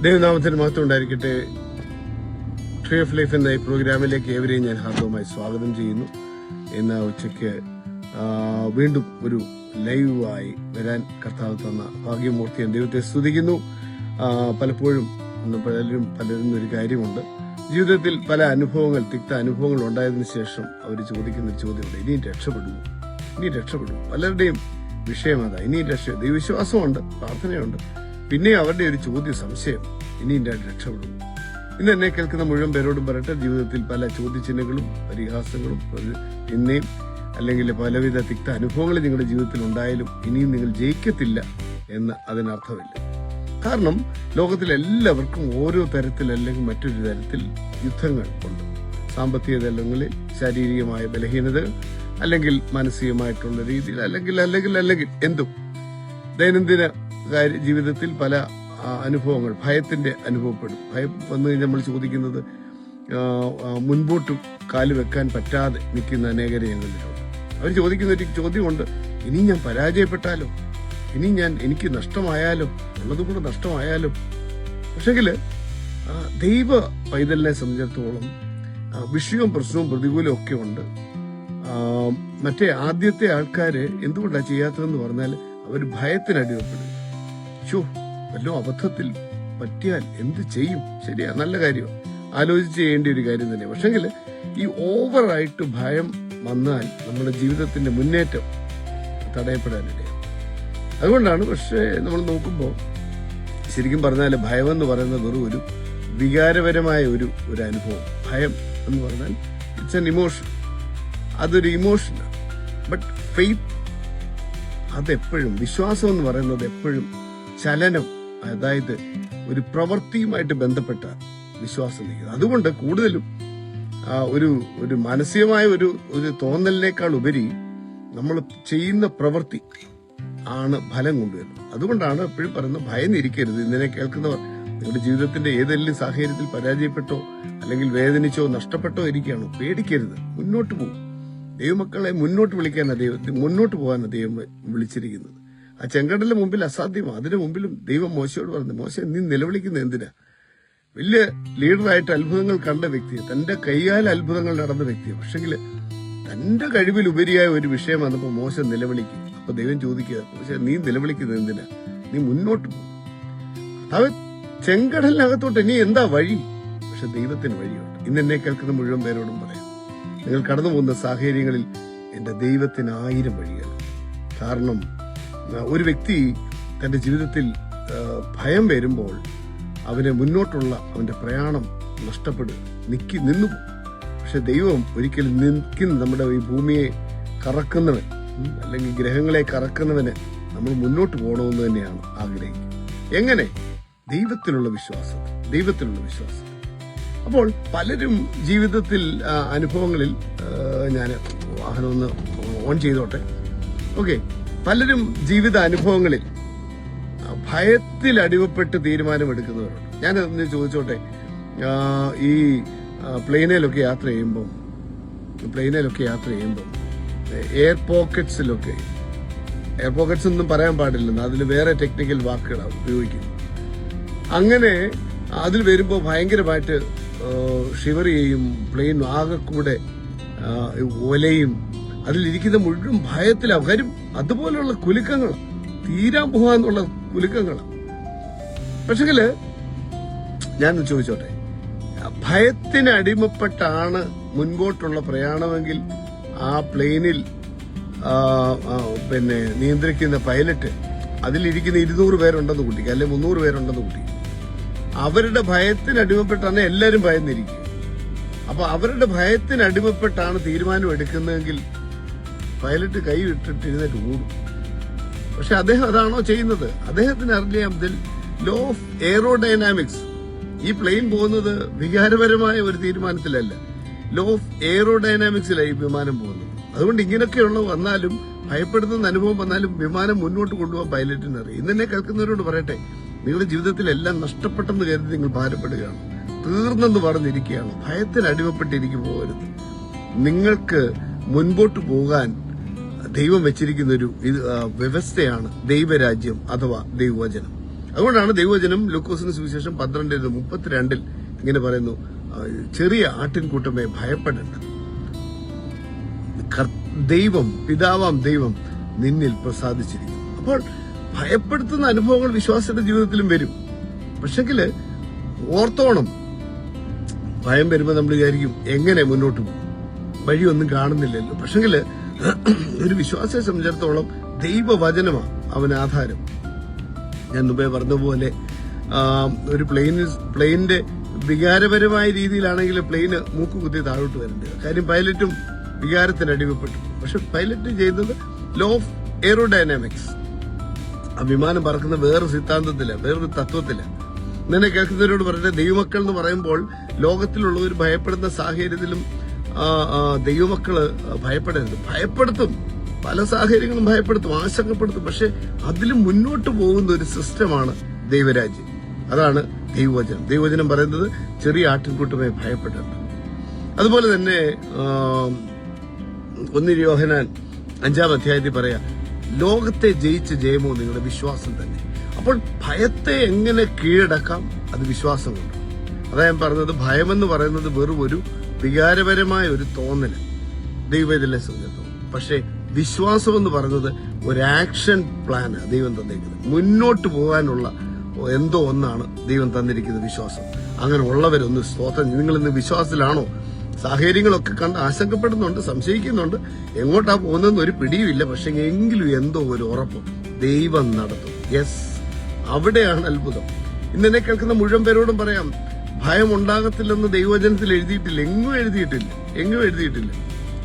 ദൈവനാമത്തിന് മഹത്വം ഉണ്ടായിരിക്കട്ടെ. ട്രീ ഓഫ് ലൈഫ് എന്ന ഈ പ്രോഗ്രാമിലേക്ക് ഏവരെയും ഞാൻ ഹാർദവമായി സ്വാഗതം ചെയ്യുന്നു. ഇന്ന് ഉച്ചയ്ക്ക് വീണ്ടും ഒരു ലൈവായി വരാൻ കർത്താവ് തന്ന ഭാഗ്യമൂർത്തി ദൈവത്തെ സ്തുതിക്കുന്നു. പലപ്പോഴും പലരും ഒരു കാര്യമുണ്ട്, ജീവിതത്തിൽ പല അനുഭവങ്ങൾ, തിക്ത അനുഭവങ്ങൾ ഉണ്ടായതിനു ശേഷം അവർ ചോദിക്കുന്ന ഒരു ചോദ്യമുണ്ട്: ഇനിയും രക്ഷപ്പെടുമോ? പലരുടെയും വിഷയം അതാ. ഇനിയും ദൈവവിശ്വാസമുണ്ട്, പ്രാർത്ഥനയുണ്ട്, പിന്നെ അവരുടെ ഒരു സംശയം: ഇനിയും രക്ഷപ്പെടുമോ? ഇന്ന് എന്നെ കേൾക്കുന്ന മുഴുവൻ പേരോടും പറയട്ടെ, ജീവിതത്തിൽ പല ചോദ്യചിഹ്നങ്ങളും പരിഹാസങ്ങളും ഇന്നേയും അല്ലെങ്കിൽ പലവിധ തിക്ത അനുഭവങ്ങൾ നിങ്ങളുടെ ജീവിതത്തിൽ ഉണ്ടായാലും ഇനിയും നിങ്ങൾ ജയിക്കത്തില്ല എന്ന് അതിനർത്ഥമില്ല. കാരണം ലോകത്തിൽ എല്ലാവർക്കും ഓരോ തരത്തിൽ അല്ലെങ്കിൽ മറ്റൊരു തരത്തിൽ യുദ്ധങ്ങൾ ഉണ്ട്. സാമ്പത്തിക തലങ്ങളിൽ ശാരീരികമായ ബലഹീനതകൾ, അല്ലെങ്കിൽ മാനസികമായിട്ടുള്ള രീതിയിൽ, അല്ലെങ്കിൽ എന്തും ദൈനംദിന ജീവിതത്തിൽ പല അനുഭവങ്ങൾ ഭയത്തിന്റെ അനുഭവപ്പെടും. ഭയം വന്നു കഴിഞ്ഞാൽ നമ്മൾ ചോദിക്കുന്നത്, മുൻപോട്ട് കാല് വെക്കാൻ പറ്റാതെ നിൽക്കുന്ന അനേകരെ ഞങ്ങളിലുണ്ട്. അവർ ചോദിക്കുന്ന ഒരു ചോദ്യമുണ്ട്: ഇനി ഞാൻ പരാജയപ്പെട്ടാലോ? ഇനി എനിക്ക് നഷ്ടമായാലോ? ഉള്ളതും കൂടെ നഷ്ടമായാലോ? പക്ഷെങ്കില് ദൈവ പൈതലിനെ സംബന്ധിച്ചിടത്തോളം വിഷയവും പ്രശ്നവും പ്രതികൂലവും ഒക്കെ ഉണ്ട്. മറ്റേ ആദ്യത്തെ ആൾക്കാര് എന്തുകൊണ്ടാണ് ചെയ്യാത്തതെന്ന് പറഞ്ഞാൽ അവർ ഭയത്തിനടിമപ്പെടും. വല്ലോ അബദ്ധത്തിൽ പറ്റിയാൽ എന്ത് ചെയ്യും? ശരിയാ, നല്ല കാര്യം, ആലോചിച്ച് ചെയ്യേണ്ട ഒരു കാര്യം തന്നെ. പക്ഷെങ്കിൽ ഈ ഓവറായിട്ട് ഭയം വന്നാൽ നമ്മുടെ ജീവിതത്തിന്റെ മുന്നേറ്റം തടയപ്പെടാനിടയാണ്. അതുകൊണ്ടാണ് പക്ഷേ നമ്മൾ നോക്കുമ്പോൾ ശരിക്കും പറഞ്ഞാൽ ഭയം എന്ന് പറയുന്നത് വെറും ഒരു വികാരപരമായ ഒരു അനുഭവം. ഭയം എന്ന് പറഞ്ഞാൽ ഇറ്റ്സ് എൻ ഇമോഷൻ, അതൊരു ഇമോഷനാണ്. ബട്ട് ഫെയ്ത്ത് അതെപ്പോഴും, വിശ്വാസം എന്ന് പറയുന്നത് എപ്പോഴും ചലനം, അതായത് ഒരു പ്രവൃത്തിയുമായിട്ട് ബന്ധപ്പെട്ട വിശ്വാസം നിൽക്കുന്നത്. അതുകൊണ്ട് കൂടുതലും ഒരു മാനസികമായ ഒരു തോന്നലിനേക്കാൾ ഉപരി നമ്മൾ ചെയ്യുന്ന പ്രവൃത്തി ആണ് ഫലം കൊണ്ടുവരുന്നത്. അതുകൊണ്ടാണ് എപ്പോഴും പറയുന്നത്, ഭയന്നിരിക്കരുത്. ഇന്നലെ കേൾക്കുന്നവർ നിങ്ങളുടെ ജീവിതത്തിന്റെ ഏതെങ്കിലും സാഹചര്യത്തിൽ പരാജയപ്പെട്ടോ അല്ലെങ്കിൽ വേദനിച്ചോ നഷ്ടപ്പെട്ടോ ഇരിക്കുകയാണോ, പേടിക്കരുത്, മുന്നോട്ട് പോകും. ദൈവമക്കളെ മുന്നോട്ട് മുന്നോട്ട് പോകാനാണ് ദൈവം വിളിച്ചിരിക്കുന്നത്. ആ ചെങ്കടലിന് മുമ്പിൽ അസാധ്യമാണ്. അതിനു മുമ്പിലും ദൈവം മോശയോട് പറഞ്ഞു: മോശ, നീ നിലവിളിക്കുന്നത് എന്തിനാ? വലിയ ലീഡറായിട്ട് അത്ഭുതങ്ങൾ കണ്ട വ്യക്തി, തന്റെ കൈയാൽ അത്ഭുതങ്ങൾ നടന്ന വ്യക്തി, പക്ഷെങ്കിൽ തന്റെ കഴിവിൽ ഉപരിയായ ഒരു വിഷയം വന്നപ്പോ മോശ നിലവിളിക്കുക. അപ്പൊ ദൈവം ചോദിക്കുക: മോശ, നീ നിലവിളിക്കുന്നത് എന്തിനാ? നീ മുന്നോട്ട് പോകും. അവൻ ചെങ്കടലിനകത്തോട്ട് ഇനി എന്താ വഴി? പക്ഷെ ദൈവത്തിന് വഴിയുണ്ട്. ഇന്ന് എന്നെ കേൾക്കുന്ന മുഴുവൻ പേരോടും പറയാം, നിങ്ങൾ കടന്നു പോകുന്ന സാഹചര്യങ്ങളിൽ എന്റെ ദൈവത്തിന് 1000 വഴികൾ. കാരണം ഒരു വ്യക്തി തന്റെ ജീവിതത്തിൽ ഭയം വരുമ്പോൾ അവന് മുന്നോട്ടുള്ള അവന്റെ പ്രയാണം നഷ്ടപ്പെടുക, നിന്നു. പക്ഷെ ദൈവം ഒരിക്കലും നമ്മുടെ ഈ ഭൂമിയെ കറക്കുന്നവൻ അല്ലെങ്കിൽ ഗ്രഹങ്ങളെ കറക്കുന്നവന് നമ്മൾ മുന്നോട്ട് പോകണമെന്ന് തന്നെയാണ് ആഗ്രഹിക്കുന്നത്. എങ്ങനെ? ദൈവത്തിലുള്ള വിശ്വാസം. അപ്പോൾ പലരും ജീവിതത്തിൽ അനുഭവങ്ങളിൽ, ഞാൻ വാഹനം ഒന്ന് ഓൺ ചെയ്തോട്ടെ, ഓക്കെ, പലരും ജീവിത അനുഭവങ്ങളിൽ ഭയത്തിൽ അടിമപ്പെട്ട് തീരുമാനമെടുക്കുന്നവരുണ്ട്. ഞാനതൊന്ന് ചോദിച്ചോട്ടെ, ഈ പ്ലെയിനിലൊക്കെ യാത്ര ചെയ്യുമ്പം എയർ പോക്കറ്റ്സ് ഒന്നും പറയാൻ പാടില്ലെന്ന്, അതിൽ വേറെ ടെക്നിക്കൽ വാക്കുകളാണ് ഉപയോഗിക്കുന്നത്. അങ്ങനെ അതിൽ വരുമ്പോൾ ഭയങ്കരമായിട്ട് ഷിവർ ചെയ്യും, പ്ലെയിൻ ആകെ കൂടെ ഒലയും, അതിലിരിക്കുന്ന മുഴുവൻ ഭയത്തിലാണ്. കാര്യം അതുപോലുള്ള കുലുക്കങ്ങളാണ്, തീരാൻ പോകാന്നുള്ള കുലുക്കങ്ങളാണ്. പക്ഷെങ്കില് ഞാൻ ചോദിച്ചോട്ടെ, ഭയത്തിന് അടിമപ്പെട്ടാണ് മുൻപോട്ടുള്ള പ്രയാണമെങ്കിൽ ആ പ്ലെയിനിൽ നിയന്ത്രിക്കുന്ന പൈലറ്റ്, അതിലിരിക്കുന്ന 200 പേരുണ്ടെന്ന് കൂട്ടിക്കുക, അല്ലെ 300 പേരുണ്ടെന്ന് കൂട്ടിക്കുക, അവരുടെ ഭയത്തിന് അടിമപ്പെട്ടാണ് എല്ലാവരും ഭയന്നിരിക്കുക. അപ്പൊ അവരുടെ ഭയത്തിന് അടിമപ്പെട്ടാണ് തീരുമാനം എടുക്കുന്നതെങ്കിൽ പൈലറ്റ് കൈ ഇട്ടിട്ട് എഴുന്നേറ്റ് ഓടും. പക്ഷെ അദ്ദേഹം അതാണോ ചെയ്യുന്നത്? അദ്ദേഹത്തിന് അറിയാം ലോ ഓഫ് എയറോഡൈനാമിക്സ്. ഈ പ്ലെയിൻ പോകുന്നത് വികാരപരമായ ഒരു തീരുമാനത്തിലല്ല, ലോ ഓഫ് എയറോഡൈനാമിക്സിലായി വിമാനം പോകുന്നത്. അതുകൊണ്ട് ഇങ്ങനെയൊക്കെയുള്ള വന്നാലും, ഭയപ്പെടുന്ന അനുഭവം വന്നാലും വിമാനം മുന്നോട്ട് കൊണ്ടുപോകാൻ പൈലറ്റിന് അറിയാം. ഇന്നെ കേൾക്കുന്നവരോട് പറയട്ടെ, നിങ്ങളുടെ ജീവിതത്തിൽ എല്ലാം നഷ്ടപ്പെട്ടെന്ന് കരുതി നിങ്ങൾ ഭാരപ്പെടുകയാണ്, തീർന്നെന്ന് പറഞ്ഞിരിക്കുകയാണ്, ഭയത്തിന് അടിമപ്പെട്ടിരിക്കും പോകരുത്. നിങ്ങൾക്ക് മുൻപോട്ട് പോകാൻ ദൈവം വെച്ചിരിക്കുന്ന ഒരു വ്യവസ്ഥയാണ് ദൈവരാജ്യം അഥവാ ദൈവവചനം. അതുകൊണ്ടാണ് ദൈവവചനം ലൂക്കോസിന് സുവിശേഷം 12:32 ഇങ്ങനെ പറയുന്നു, ചെറിയ ആട്ടിൻകൂട്ടമേ ഭയപ്പെടേണ്ട, ദൈവം പിതാവാം ദൈവം നിന്നിൽ പ്രസാദിച്ചിരിക്കുന്നു. അപ്പോൾ ഭയപ്പെടുത്തുന്ന അനുഭവങ്ങൾ വിശ്വാസിയുടെ ജീവിതത്തിലും വരും. പക്ഷെങ്കില് ഓർത്തോണം, ഭയം വരുമ്പോൾ നമ്മൾ വിചാരിക്കും എങ്ങനെ മുന്നോട്ട് പോകും, വഴിയൊന്നും കാണുന്നില്ലല്ലോ. പക്ഷെങ്കില് ഒരു വിശ്വാസിയെ സംബന്ധിച്ചിടത്തോളം ദൈവവചനമാണ് അവന് ആധാരം. ഞാൻ മുമ്പേ പറഞ്ഞതുപോലെ ഒരു പ്ലെയിനിന്റെ വികാരപരമായ രീതിയിലാണെങ്കിൽ പ്ലെയിന് മൂക്കുകുത്തി താഴോട്ട് വരേണ്ടത്. കാര്യം പൈലറ്റും വികാരത്തിന് അടിമപ്പെട്ടു. പക്ഷെ പൈലറ്റ് ചെയ്യുന്നത് ലോ ഓഫ് എയറോഡൈനാമിക്സ്. ആ വിമാനം പറക്കുന്ന വേറൊരു സിദ്ധാന്തത്തില, വേറൊരു തത്വത്തില. ഇങ്ങനെ കേൾക്കുന്നവരോട് പറഞ്ഞ ദൈവമക്കൾ എന്ന് പറയുമ്പോൾ ലോകത്തിലുള്ളവർ ഭയപ്പെടുന്ന സാഹചര്യത്തിലും ദൈവമക്കള് ഭയപ്പെടരുത്. ഭയപ്പെടുത്തും, പല സാഹചര്യങ്ങളും ഭയപ്പെടുത്തും, ആശങ്കപ്പെടുത്തും. പക്ഷെ അതിലും മുന്നോട്ട് പോകുന്ന ഒരു സിസ്റ്റമാണ് ദൈവരാജ്യം. അതാണ് ദൈവവചനം. ദൈവവചനം പറയുന്നത് ചെറിയ ആട്ടിൻകൂട്ടമേ ഭയപ്പെടേണ്ട. അതുപോലെ തന്നെ 1 യോഹന്നാൻ 5-ാം അധ്യായത്തിൽ പറയാം, ലോകത്തെ ജയിച്ച ജയമോ നിങ്ങളുടെ വിശ്വാസം തന്നെ. അപ്പോൾ ഭയത്തെ എങ്ങനെ കീഴടക്കാം? അത് വിശ്വാസം കൊണ്ട്. അതാ ഞാൻ പറഞ്ഞത്, ഭയമെന്ന് പറയുന്നത് വെറും ഒരു വികാരപരമായ ഒരു തോന്നല് ദൈവത്തിലെ സംബന്ധിച്ചിടത്തോളം. പക്ഷെ വിശ്വാസം എന്ന് പറയുന്നത് ഒരു ആക്ഷൻ പ്ലാന് ദൈവം തന്നിരിക്കുന്നത്. മുന്നോട്ട് പോകാനുള്ള എന്തോ ഒന്നാണ് ദൈവം തന്നിരിക്കുന്നത് വിശ്വാസം. അങ്ങനെ ഉള്ളവരൊന്ന് സ്തോത്രം. നിങ്ങൾ ഇന്ന് വിശ്വാസത്തിലാണോ? സാഹചര്യങ്ങളൊക്കെ കണ്ട് ആശങ്കപ്പെടുന്നുണ്ട്, സംശയിക്കുന്നുണ്ട്, എങ്ങോട്ടാ പോകുന്നതെന്ന് ഒരു പിടിയുമില്ല. പക്ഷെ എങ്കിലും എന്തോ ഒരു ഉറപ്പ്, ദൈവം നടത്തും. യെസ്, അവിടെയാണ് അത്ഭുതം. ഇന്നെ കേൾക്കുന്ന മുഴുവൻ പേരോടും പറയാം, ഭയം ഉണ്ടാകത്തില്ലെന്ന് ദൈവവചനത്തിൽ എഴുതിയിട്ടില്ല, എങ്ങും എഴുതിയിട്ടില്ല.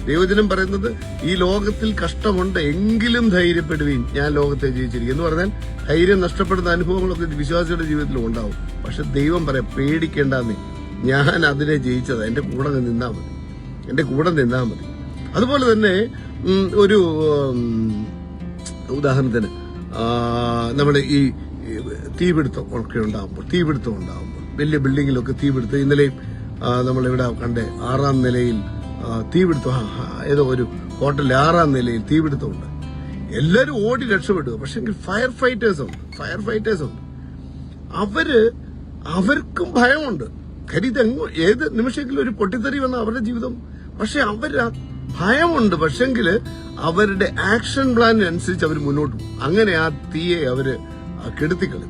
ദൈവവചനം പറയുന്നത് ഈ ലോകത്തിൽ കഷ്ടമുണ്ട്, എങ്കിലും ധൈര്യപ്പെടുവീൻ, ഞാൻ ലോകത്തെ ജയിച്ചിരിക്കും എന്ന് പറഞ്ഞാൽ ധൈര്യം നഷ്ടപ്പെടുന്ന അനുഭവങ്ങളൊക്കെ വിശ്വാസിയുടെ ജീവിതത്തിൽ ഉണ്ടാവും. പക്ഷെ ദൈവം പറയാം, പേടിക്കേണ്ടെന്നേ, ഞാൻ അതിനെ ജയിച്ചതാ, എന്റെ കൂടെ നിന്നാ മതി. അതുപോലെ തന്നെ ഒരു ഉദാഹരണത്തിന് നമ്മുടെ ഈ തീപിടുത്തം ഉണ്ടാകുമ്പോൾ വലിയ ബിൽഡിങ്ങിലൊക്കെ തീപിടുത്തം, ഇന്നലെയും നമ്മളിവിടെ കണ്ടേ 6-ാം നിലയിൽ തീപിടുത്തം, ഏതോ ഒരു ഹോട്ടലിൽ 6-ാം നിലയിൽ തീപിടുത്തമുണ്ട്. എല്ലാരും ഓടി രക്ഷപ്പെടുക. പക്ഷെ ഫയർ ഫൈറ്റേഴ്സ് ഉണ്ട്. അവർക്കും ഭയമുണ്ട്. കാര്യം ഏത് നിമിഷമെങ്കിലും ഒരു പൊട്ടിത്തെറി വന്ന അവരുടെ ജീവിതം. പക്ഷെ ഭയമുണ്ട്. പക്ഷെങ്കില് അവരുടെ ആക്ഷൻ പ്ലാനിനനുസരിച്ച് അവർ മുന്നോട്ട് പോകും. അങ്ങനെ ആ തീയെ കെടുത്തിക്കളി.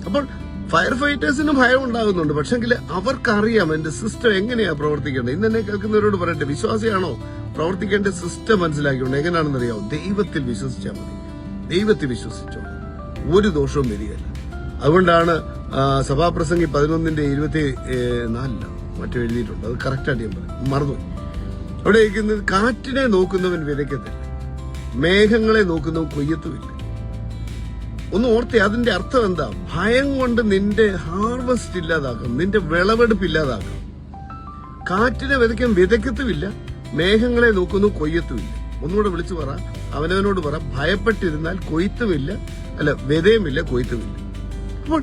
അപ്പോൾ ഫയർ ഫൈറ്റേഴ്സിന് ഭയം ഉണ്ടാകുന്നുണ്ട്. പക്ഷെങ്കിൽ അവർക്കറിയാം എന്റെ സിസ്റ്റം എങ്ങനെയാ പ്രവർത്തിക്കേണ്ടത്. ഇന്നെ കേൾക്കുന്നവരോട് പറയട്ടെ, വിശ്വാസിയാണോ? പ്രവർത്തിക്കേണ്ട സിസ്റ്റം മനസ്സിലാക്കിയോണ്ട് എങ്ങനെയാണെന്ന് അറിയാമോ? ദൈവത്തിൽ വിശ്വസിച്ചാൽ മതി. ദൈവത്തിൽ വിശ്വസിച്ചോ, ഒരു ദോഷവും വരികയില്ല. അതുകൊണ്ടാണ് സഭാപ്രസംഗി 11:24 മറ്റോ എഴുതിയിട്ടുണ്ട്. അത് കറക്റ്റായിട്ട് ഞാൻ പറയും, മറന്നുപോയി. അവിടെ ഇരിക്കുന്നത്, കാറ്റിനെ നോക്കുന്നവൻ വിതയ്ക്കത്തില്ല, മേഘങ്ങളെ നോക്കുന്നവൻ കൊയ്യത്തുമില്ല. ഒന്ന് ഓർത്തേ, അതിന്റെ അർത്ഥം എന്താ? ഭയം കൊണ്ട് നിന്റെ ഹാർവസ്റ്റ് ഇല്ലാതാക്കും, നിന്റെ വിളവെടുപ്പ് ഇല്ലാതാക്കും. കാറ്റിനെ വിതയ്ക്കത്തുമില്ല, മേഘങ്ങളെ നോക്കുന്നു കൊയ്യത്തുമില്ല. ഒന്നുകൂടെ വിളിച്ചു പറ, അവനവനോട് പറ, ഭയപ്പെട്ടിരുന്നാൽ വിതയുമില്ല കൊയ്ത്തുമില്ല. അപ്പോൾ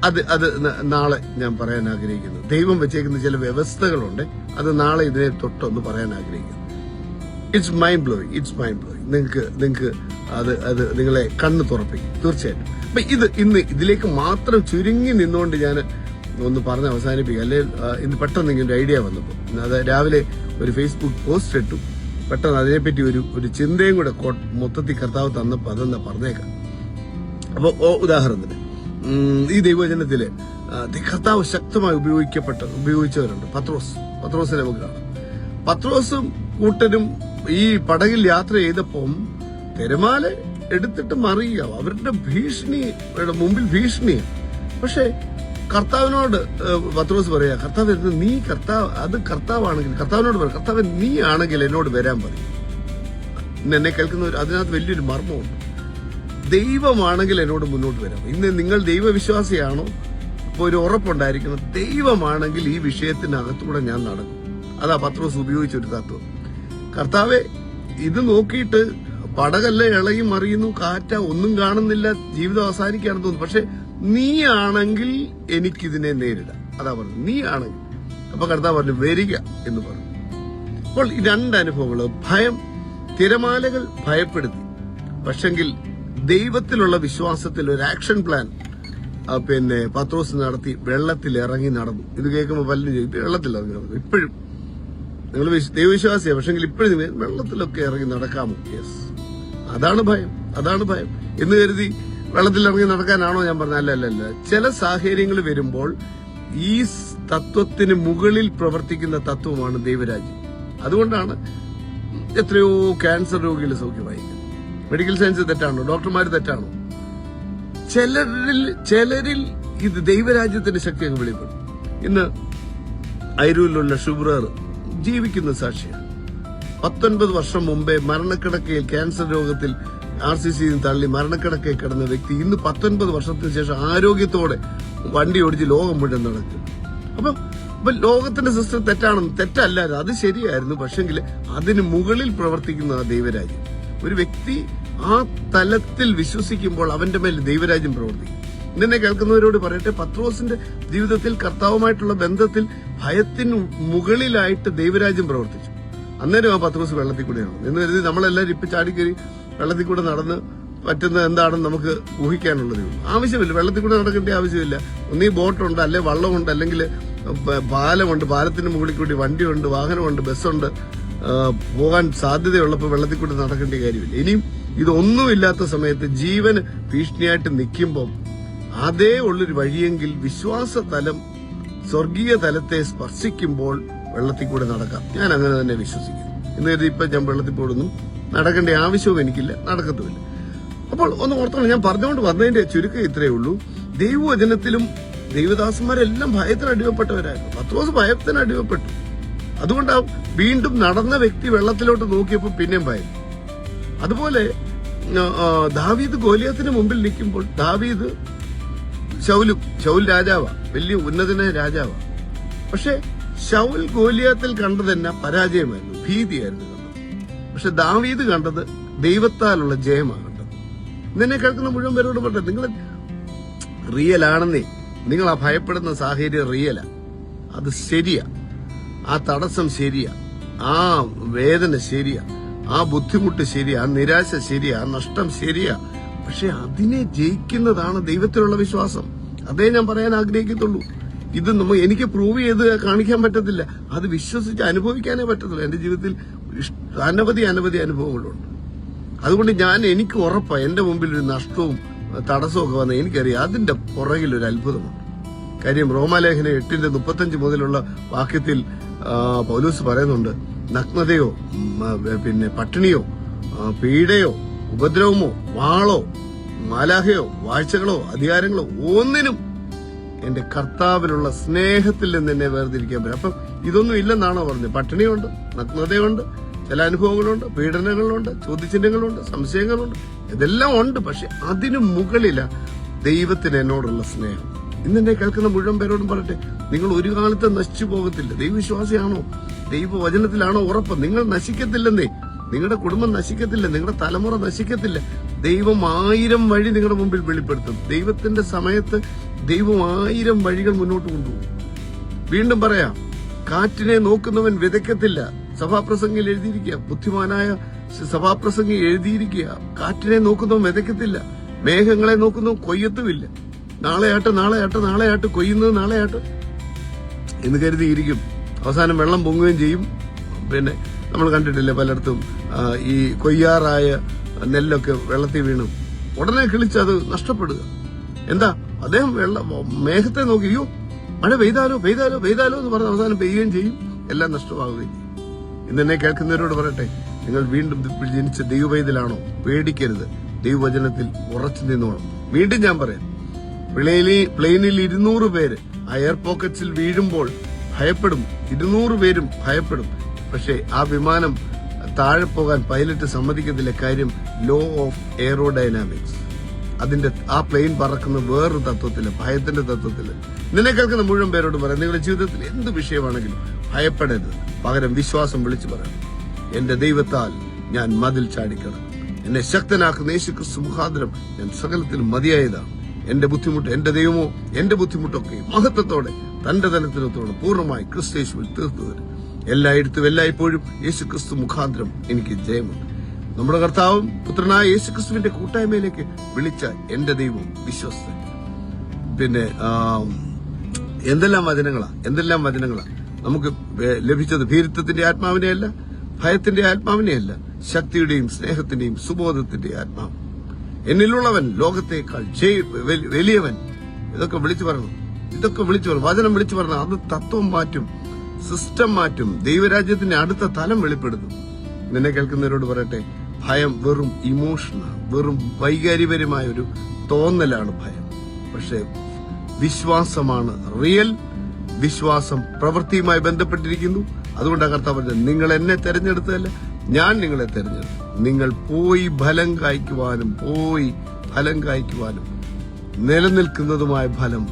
അത് നാളെ ഞാൻ പറയാൻ ആഗ്രഹിക്കുന്നു. ദൈവം വെച്ചേക്കുന്ന ചില വ്യവസ്ഥകളുണ്ട്, അത് നാളെ ഇതിനെ തൊട്ടൊന്ന് പറയാൻ ആഗ്രഹിക്കുന്നു. It's mind blowing. നിങ്ങൾക്ക് അത് നിങ്ങളെ കണ്ണ് തുറപ്പിക്കും തീർച്ചയായിട്ടും. അപ്പൊ ഇന്ന് ഇതിലേക്ക് മാത്രം ചുരുങ്ങി നിന്നുകൊണ്ട് ഞാൻ ഒന്ന് പറഞ്ഞ് അവസാനിപ്പിക്കുക. അല്ലെങ്കിൽ ഇന്ന് പെട്ടെന്ന് ഇങ്ങനെ ഒരു ഐഡിയ വന്നപ്പോൾ, അത് രാവിലെ ഒരു ഫേസ്ബുക്ക് പോസ്റ്റ് ഇട്ടു, പെട്ടെന്ന് അതിനെപ്പറ്റി ഒരു ചിന്തയും കൂടെ മൊത്തത്തിൽ കർത്താവ് തന്നപ്പോൾ അതെന്നാ പറഞ്ഞേക്കാം. അപ്പൊ ഉദാഹരണത്തിന് ഈ ദൈവവചനത്തില് കർത്താവ് ശക്തമായി ഉപയോഗിച്ചവരുണ്ട്. പത്രോസിനെ നമുക്ക് കാണാം. പത്രോസും കൂട്ടരും ഈ പടകിൽ യാത്ര ചെയ്തപ്പം തിരമാല എടുത്തിട്ട് മറിയുക, അവരുടെ ഭീഷണിയുടെ മുമ്പിൽ ഭീഷണിയാണ്. പക്ഷെ കർത്താവിനോട് പത്രോസ് പറയാ, കർത്താവ് കർത്താവാണെങ്കിൽ കർത്താവിനോട് പറയാം, കർത്താവ് നീ ആണെങ്കിൽ എന്നോട് വരാൻ പറയും. എന്നെ കേൾക്കുന്നവർ, അതിനകത്ത് വലിയൊരു മർമ്മമുണ്ട്. ദൈവമാണെങ്കിൽ എന്നോട് മുന്നോട്ട് വരാം. ഇന്ന് നിങ്ങൾ ദൈവവിശ്വാസിയാണോ? അപ്പൊ ഒരു ഉറപ്പുണ്ടായിരിക്കണം, ദൈവമാണെങ്കിൽ ഈ വിഷയത്തിനകത്തൂടെ ഞാൻ നടക്കും. അതാ പത്രോസ് ഉപയോഗിച്ചൊരു തത്വം. കർത്താവെ, ഇത് നോക്കിയിട്ട് പടകല്ല ഇളകി മറിയുന്നു, കാറ്റ, ഒന്നും കാണുന്നില്ല, ജീവിതം അവസാനിക്കുകയാണെന്ന് തോന്നുന്നു. പക്ഷെ നീ ആണെങ്കിൽ എനിക്കിതിനെ നേരിടാം. അതാ പറഞ്ഞു, നീ ആണെങ്കിൽ. അപ്പൊ കർത്താവ് പറഞ്ഞു, വരിക എന്ന് പറഞ്ഞു. അപ്പോൾ ഈ രണ്ട് അനുഭവങ്ങൾ, ഭയം, തിരമാലകൾ ഭയപ്പെടുത്തി, പക്ഷെങ്കിൽ ദൈവത്തിലുള്ള വിശ്വാസത്തിൽ ഒരു ആക്ഷൻ പ്ലാൻ പത്രോസ് നടത്തി വെള്ളത്തിൽ ഇറങ്ങി നടന്നു. ഇത് കേൾക്കുമ്പോൾ പലരും ചെയ്യും വെള്ളത്തിൽ ഇറങ്ങി നടന്നു. ഇപ്പോഴും നിങ്ങൾ ദൈവവിശ്വാസിയാണ്, പക്ഷെങ്കിൽ ഇപ്പോഴും വെള്ളത്തിലൊക്കെ ഇറങ്ങി നടക്കാമോ? യെസ്, അതാണ് ഭയം എന്ന് കരുതി വെള്ളത്തിൽ ഇറങ്ങി നടക്കാനാണോ ഞാൻ പറഞ്ഞത്? അല്ല. ചില സാഹചര്യങ്ങൾ വരുമ്പോൾ ഈ തത്വത്തിന് മുകളിൽ പ്രവർത്തിക്കുന്ന തത്വമാണ് ദൈവരാജ്യം. അതുകൊണ്ടാണ് എത്രയോ ക്യാൻസർ രോഗികൾ സൗഖ്യമായിരിക്കുന്നത്. മെഡിക്കൽ സയൻസ് തെറ്റാണോ? ഡോക്ടർമാർ തെറ്റാണോ? ചിലരിൽ ഇത് ദൈവരാജ്യത്തിന്റെ ശക്തി അങ്ങ് വെളിപ്പെടും. ഇന്ന് അയിരൂരിലുള്ള ഷുബ്രർ ജീവിക്കുന്ന സാക്ഷിയാണ്. 19 വർഷം മുമ്പേ മരണക്കിടക്കയിൽ ക്യാൻസർ രോഗത്തിൽ RCC തള്ളി മരണക്കിടക്കയിൽ കിടന്ന വ്യക്തി ഇന്ന് 19 വർഷത്തിന് ശേഷം ആരോഗ്യത്തോടെ വണ്ടി ഓടിച്ച് ലോകം മുഴുവൻ നടക്കും. അപ്പൊ ലോകത്തിന്റെ സിസ്റ്റം തെറ്റല്ല, അത് ശരിയായിരുന്നു. പക്ഷെങ്കിൽ അതിന് മുകളിൽ പ്രവർത്തിക്കുന്ന ആ ദൈവരാജ്യം. ഒരു വ്യക്തി ആ തലത്തിൽ വിശ്വസിക്കുമ്പോൾ അവന്റെ മേൽ ദൈവരാജ്യം പ്രവർത്തിക്കും. ഇന്നെ കേൾക്കുന്നവരോട് പറയട്ടെ, പത്രോസിന്റെ ജീവിതത്തിൽ കർത്താവുമായിട്ടുള്ള ബന്ധത്തിൽ ഭയത്തിന് മുകളിലായിട്ട് ദൈവരാജ്യം പ്രവർത്തിച്ചു. അന്നേരം ആ പത്രോസ് വെള്ളത്തിൽ കൂടെയാണ് എന്ന് കരുതി നമ്മളെല്ലാവരും ഇപ്പൊ ചാടിക്കറി വെള്ളത്തിൽ കൂടെ നടന്ന് പറ്റുന്നത് എന്താണെന്ന് നമുക്ക് ഊഹിക്കാനുള്ളത് ആവശ്യമില്ല. വെള്ളത്തിൽ കൂടെ നടക്കേണ്ട ആവശ്യമില്ല. ഒന്നീ ബോട്ടുണ്ട്, അല്ലെ വള്ളമുണ്ട്, അല്ലെങ്കിൽ പാലമുണ്ട്, പാലത്തിന് മുകളിൽ കൂടി വണ്ടിയുണ്ട്, വാഹനമുണ്ട്, ബസ്സുണ്ട്. പോകാൻ സാധ്യതയുള്ളപ്പോൾ വെള്ളത്തിൽ കൂടി നടക്കേണ്ട കാര്യമില്ല. ഇനിയും ഇതൊന്നുമില്ലാത്ത സമയത്ത് ജീവന് ഭീഷണിയായിട്ട് നിൽക്കുമ്പോൾ അതേ ഉള്ളൊരു വഴിയെങ്കിൽ വിശ്വാസ തലം സ്വർഗീയ തലത്തെ സ്പർശിക്കുമ്പോൾ വെള്ളത്തിൽ കൂടെ നടക്കാം. ഞാൻ അങ്ങനെ തന്നെ വിശ്വസിക്കുന്നു. എന്ന് കരുതി ഇപ്പൊ ഞാൻ വെള്ളത്തിൽ പോടൊന്നും നടക്കേണ്ട ആവശ്യവും എനിക്കില്ല, നടക്കത്തുമില്ല. അപ്പോൾ ഒന്ന് ഓർത്തോളം, ഞാൻ പറഞ്ഞുകൊണ്ട് വന്നതിന്റെ ചുരുക്കം ഇത്രയേ ഉള്ളൂ. ദൈവവചനത്തിലും ദൈവദാസന്മാരെല്ലാം ഭയത്തിന് അടിമപ്പെട്ടവരായിരുന്നു. പത്രോസ് ഭയത്തിന് അടിമപ്പെട്ടു. അതുകൊണ്ട് വീണ്ടും നടന്ന വ്യക്തി വെള്ളത്തിലോട്ട് നോക്കിയപ്പോൾ പിന്നെയും ഭയം. അതുപോലെ ദാവീദ് ഗോലിയാത്തിന് മുമ്പിൽ നിൽക്കുമ്പോൾ ദാവീദ് ശൗൽ രാജാവാ, വലിയ ഉന്നതനായ രാജാവാ. പക്ഷെ ശൗൽ ഗോലിയാത്തിൽ കണ്ടത് തന്നെ പരാജയമായിരുന്നു, ഭീതിയായിരുന്നു കണ്ടത്. പക്ഷെ ദാവീദ് കണ്ടത് ദൈവത്താലുള്ള ജയമാണ് കണ്ടത്. ഇന്നെ കേൾക്കുന്ന മുഴുവൻ പേരോട് പറഞ്ഞത്, നിങ്ങൾ റിയൽ ആണെന്നേ, നിങ്ങൾ ആ ഭയപ്പെടുന്ന സാഹചര്യം റിയലാ, അത് ശരിയാ, ആ തടസ്സം ശരിയാ, ആ വേദന ശരിയാ, ആ ബുദ്ധിമുട്ട് ശരിയാ, ആ നിരാശ ശരിയാ, ആ നഷ്ടം ശരിയാ. പക്ഷെ അതിനെ ജയിക്കുന്നതാണ് ദൈവത്തിലുള്ള വിശ്വാസം. അതേ ഞാൻ പറയാൻ ആഗ്രഹിക്കത്തുള്ളൂ. ഇത് എനിക്ക് പ്രൂവ് ചെയ്ത് കാണിക്കാൻ പറ്റത്തില്ല, അത് വിശ്വസിച്ച് അനുഭവിക്കാനേ പറ്റത്തുള്ളൂ. എന്റെ ജീവിതത്തിൽ അനവധി അനുഭവങ്ങളുണ്ട്. അതുകൊണ്ട് എനിക്ക് ഉറപ്പാണ്, എന്റെ മുമ്പിൽ ഒരു നഷ്ടവും തടസ്സവും ഒക്കെ വന്നാൽ എനിക്കറിയാം അതിന്റെ പുറകിൽ ഒരു അത്ഭുതമുണ്ട്. കാര്യം റോമാലേഖനം 8:35 മുതലുള്ള വാക്യത്തിൽ പൗലോസ് പറയുന്നുണ്ട്, നഗ്നതയോ പട്ടിണിയോ പീഡയോ ഉപദ്രവമോ വാളോ മാലാഹയോ വാഴ്ചകളോ അധികാരങ്ങളോ ഒന്നിനും എന്റെ കർത്താവിലുള്ള സ്നേഹത്തിൽ നിന്ന് എന്നെ വേർതിരിക്കാൻ പറ്റും. അപ്പം ഇതൊന്നും ഇല്ലെന്നാണോ പറഞ്ഞത്? പട്ടിണിയുണ്ട്, നഗ്നതയുണ്ട്, ചില അനുഭവങ്ങളുണ്ട്, പീഡനങ്ങളുണ്ട്, ചോദ്യചിഹ്നങ്ങളുണ്ട്, സംശയങ്ങളുണ്ട്, ഇതെല്ലാം ഉണ്ട്. പക്ഷെ അതിനു മുകളില ദൈവത്തിന് എന്നോടുള്ള സ്നേഹം. ഇന്നെന്നെ കേൾക്കുന്ന മുഴുവൻ പേരോടും പറയട്ടെ, നിങ്ങൾ ഒരു കാലത്ത് നശിച്ചു പോകത്തില്ല. ദൈവവിശ്വാസിയാണോ? ദൈവവചനത്തിലാണോ ഉറപ്പ്? നിങ്ങൾ നശിക്കത്തില്ലെന്നേ. നിങ്ങളുടെ കുടുംബം നശിക്കത്തില്ല, നിങ്ങളുടെ തലമുറ നശിക്കത്തില്ല. ദൈവം 1000 വഴി നിങ്ങളുടെ മുമ്പിൽ വെളിപ്പെടുത്തും. ദൈവത്തിന്റെ സമയത്ത് ദൈവം 1000 വഴികൾ മുന്നോട്ട് കൊണ്ടുപോകും. വീണ്ടും പറയാം, കാറ്റിനെ നോക്കുന്നവൻ വിതയ്ക്കത്തില്ല. സഭാപ്രസംഗിൽ എഴുതിയിരിക്കുക, ബുദ്ധിമാനായ സഭാപ്രസംഗി എഴുതിയിരിക്കുക, കാറ്റിനെ നോക്കുന്നവൻ വിതയ്ക്കത്തില്ല, മേഘങ്ങളെ നോക്കുന്നവൻ കൊയ്യത്തുമില്ല. നാളെയാട്ട് കൊയ്യുന്നത് നാളെയാട്ട് എന്ന് കരുതിയിരിക്കും. അവസാനം വെള്ളം പൊങ്ങുകയും ചെയ്യും. പിന്നെ നമ്മൾ കണ്ടിട്ടില്ലേ പലയിടത്തും ഈ കൊയ്യാറായ നെല്ലൊക്കെ വെള്ളത്തിൽ വീണു ഉടനെ കിളിച്ചത് നഷ്ടപ്പെടുക. എന്താ? അദ്ദേഹം മേഘത്തെ നോക്കി, അയ്യോ മഴ പെയ്താലോ എന്ന് പറഞ്ഞ് അവസാനം പെയ്യുകയും ചെയ്യും, എല്ലാം നഷ്ടമാവുകയും ചെയ്യും. ഇന്നെന്നെ കേൾക്കുന്നവരോട് പറയട്ടെ, നിങ്ങൾ വീണ്ടും ജനിച്ച ദൈവവൈതലാണോ? പേടിക്കരുത്, ദൈവവചനത്തിൽ ഉറച്ചു നിന്നോണം. വീണ്ടും ഞാൻ പറയാം, പ്ലെയിനിൽ 200 പേര് ആ എയർ പോക്കറ്റ്സിൽ വീഴുമ്പോൾ ഭയപ്പെടും, 200 പേരും ഭയപ്പെടും. പക്ഷെ ആ വിമാനം താഴെ പോകാൻ പൈലറ്റ് സമ്മതിക്കത്തില്ല. കാര്യം ലോ ഓഫ് എയറോഡൈനാമിക്സ്. ആ പ്ലെയിൻ പറക്കുന്ന വേറൊരു തത്വത്തില്, ഭയത്തിന്റെ തത്വത്തില്. നിന്നെ കേൾക്കുന്ന മുഴുവൻ പേരോട് പറയാം, നിങ്ങളുടെ ജീവിതത്തിൽ എന്ത് വിഷയമാണെങ്കിലും ഭയപ്പെടരുത്, പകരം വിശ്വാസം വിളിച്ചു പറയണം. എന്റെ ദൈവത്താൽ ഞാൻ മതിൽ ചാടിക്കണം, എന്നെ ശക്തനാക്കുന്ന യേശുക്രിസ്തു മുഖാന്തരം ഞാൻ സകലത്തിലും മതിയായതാണ്. എന്റെ ബുദ്ധിമുട്ട്, എന്റെ ദൈവമോ എന്റെ ബുദ്ധിമുട്ടൊക്കെ മഹത്വത്തോടെ തന്റെ തലത്തിലെത്തോടെ പൂർണ്ണമായി ക്രിസ്തേശുവിൽ തീർത്തു തരും. എല്ലായിടത്തും എല്ലായ്പ്പോഴും യേശുക്രിസ്തു മുഖാന്തരം എനിക്ക് ജയമുണ്ട്. നമ്മുടെ കർത്താവും പുത്രനായ യേശുക്രിസ്തുവിന്റെ കൂട്ടായ്മയിലേക്ക് വിളിച്ച എന്റെ ദൈവം വിശ്വസ്തൻ. പിന്നെ എന്തെല്ലാം വചനങ്ങളാ നമുക്ക് ലഭിച്ചത്. ഭീരുത്വത്തിന്റെ ആത്മാവിനെയല്ല, ഭയത്തിന്റെ ആത്മാവിനെയല്ല, ശക്തിയുടെയും സ്നേഹത്തിന്റെയും സുബോധത്തിന്റെ ആത്മാവ്. എന്നിലുള്ളവൻ ലോകത്തേക്കാൾ വലിയവൻ. ഇതൊക്കെ വിളിച്ചു പറഞ്ഞു. വചനം വിളിച്ചു പറഞ്ഞു. അത് തത്വം മാറ്റും, സിസ്റ്റം മാറ്റും, ദൈവരാജ്യത്തിന്റെ അടുത്ത തലം വെളിപ്പെടുത്തും. നിന്നെ കേൾക്കുന്നവരോട് പറയട്ടെ, ഭയം വെറും ഇമോഷനാണ്, വെറും വൈകാരികപരമായ ഒരു തോന്നലാണ് ഭയം. പക്ഷെ വിശ്വാസമാണ് റിയൽ. വിശ്വാസം പ്രവൃത്തിയുമായി ബന്ധപ്പെട്ടിരിക്കുന്നു. അതുകൊണ്ടാണ് കർത്താവ് പറഞ്ഞത്, നിങ്ങൾ എന്നെ തെരഞ്ഞെടുത്തതല്ല, ഞാൻ നിങ്ങളെ തെരഞ്ഞെടുത്തു. നിങ്ങൾ പോയി ഫലം കായ്ക്കുവാനും നിലനിൽക്കുന്നതുമായ ഫലം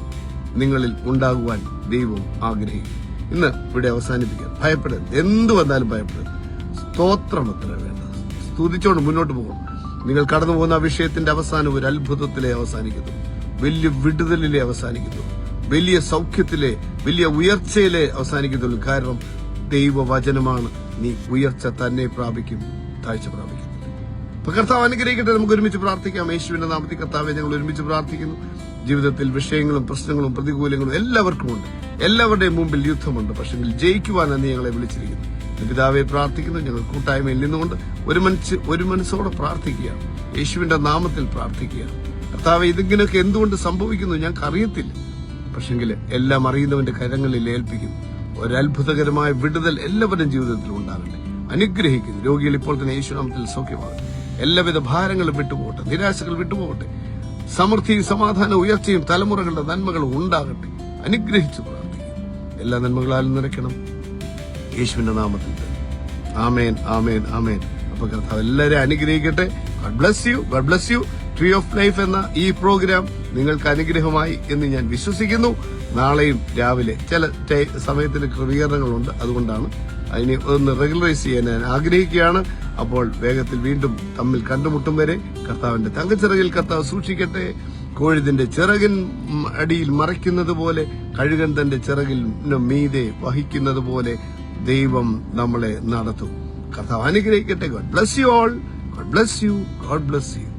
നിങ്ങളിൽ ഉണ്ടാകുവാൻ ദൈവം ആഗ്രഹിക്കും. ഇന്ന് ഇവിടെ അവസാനിപ്പിക്കാം. ഭയപ്പെടരുത്, എന്തു വന്നാലും ഭയപ്പെടരുത്. സ്തോത്രം അത്ര വേണ്ട, സ്തുതിച്ചോണ്ട് മുന്നോട്ട് പോകണം. നിങ്ങൾ കടന്നു പോകുന്ന വിഷയത്തിന്റെ അവസാനം ഒരു അത്ഭുതത്തിലെ അവസാനിക്കുന്നു, വലിയ വിടുതലിലെ അവസാനിക്കുന്നു, വലിയ സൗഖ്യത്തിലെ, വലിയ ഉയർച്ചയിലെ അവസാനിക്കുന്നുള്ളൂ. കാരണം ദൈവവചനമാണ്. നീ ഉയർച്ച തന്നെ പ്രാപിക്കും, താഴ്ച പ്രാപിക്കും. അപ്പൊ കർത്താവ് അനുഗ്രഹിക്കട്ടെ. നമുക്ക് ഒരുമിച്ച് പ്രാർത്ഥിക്കാം. യേശുവിന്റെ നാമത്തിൽ കർത്താവെ ഞങ്ങൾ ഒരുമിച്ച് പ്രാർത്ഥിക്കുന്നു. ജീവിതത്തിൽ വിഷയങ്ങളും പ്രശ്നങ്ങളും പ്രതികൂലങ്ങളും എല്ലാവർക്കും ഉണ്ട്. എല്ലാവരുടെയും മുമ്പിൽ യുദ്ധമുണ്ട്. പക്ഷെ ജയിക്കുവാനാണ് നീ ഞങ്ങളെ വിളിച്ചിരിക്കുന്നത്. പിതാവെ പ്രാർത്ഥിക്കുന്നു. ഞങ്ങൾ കൂട്ടായ്മയിൽ നിന്നുകൊണ്ട് ഒരു മനസ്സോടെ പ്രാർത്ഥിക്കുകയാണ്. യേശുവിന്റെ നാമത്തിൽ പ്രാർത്ഥിക്കുകയാണ്. കർത്താവെ, ഇതിങ്ങനെയൊക്കെ എന്തുകൊണ്ട് സംഭവിക്കുന്നു ഞങ്ങൾക്ക് അറിയത്തില്ല. പക്ഷെങ്കിൽ എല്ലാം അറിയുന്നവന്റെ കരങ്ങളിൽ ഏൽപ്പിക്കുന്നു. ഒരത്ഭുതകരമായ വിടുതൽ എല്ലാവരുടെയും ജീവിതത്തിൽ ഉണ്ടാകട്ടെ. അനുഗ്രഹിക്കുന്നു. രോഗികൾ ഇപ്പോൾ തന്നെ യേശുനാമത്തിൽ സൗഖ്യമാകട്ടെ. എല്ലാവിധ ഭാരങ്ങളും വിട്ടുപോകട്ടെ, നിരാശകൾ വിട്ടുപോകട്ടെ. സമൃദ്ധിയും സമാധാനവും ഉയർച്ചയും തലമുറകളുടെ നന്മകളും ഉണ്ടാകട്ടെ. അനുഗ്രഹിച്ചു പ്രാർത്ഥിക്കുന്നു. എല്ലാ നന്മകളാലും നിറയ്ക്കണം യേശുവിന്റെ നാമത്തിൽ. ആമേൻ, ആമേൻ, ആമേൻ. അപ്പൊ കർത്താവ് എല്ലാവരെയും അനുഗ്രഹിക്കട്ടെ. God bless you. Tree of life എന്ന ഈ പ്രോഗ്രാം നിങ്ങൾക്ക് അനുഗ്രഹമായി എന്ന് ഞാൻ വിശ്വസിക്കുന്നു. നാളെയും രാവിലെ ചില സമയത്തിന് ക്രമീകരണങ്ങളുണ്ട്. അതുകൊണ്ടാണ് അതിനെ ഒന്ന് റെഗുലറൈസ് ചെയ്യാൻ ഞാൻ ആഗ്രഹിക്കുകയാണ്. അപ്പോൾ വേഗത്തിൽ വീണ്ടും തമ്മിൽ കണ്ടുമുട്ടും വരെ കർത്താവിന്റെ തങ്കച്ചിറകിൽ കർത്താവ് സൂക്ഷിക്കട്ടെ. കോഴിതിന്റെ ചിറകിൻ അടിയിൽ മറയ്ക്കുന്നത് പോലെ, കഴുകൻ തന്റെ ചിറകിൽ മീതെ വഹിക്കുന്നത് പോലെ ദൈവം നമ്മളെ നടത്തും. കർത്താവ് അനുഗ്രഹിക്കട്ടെ. God bless you all. God bless you.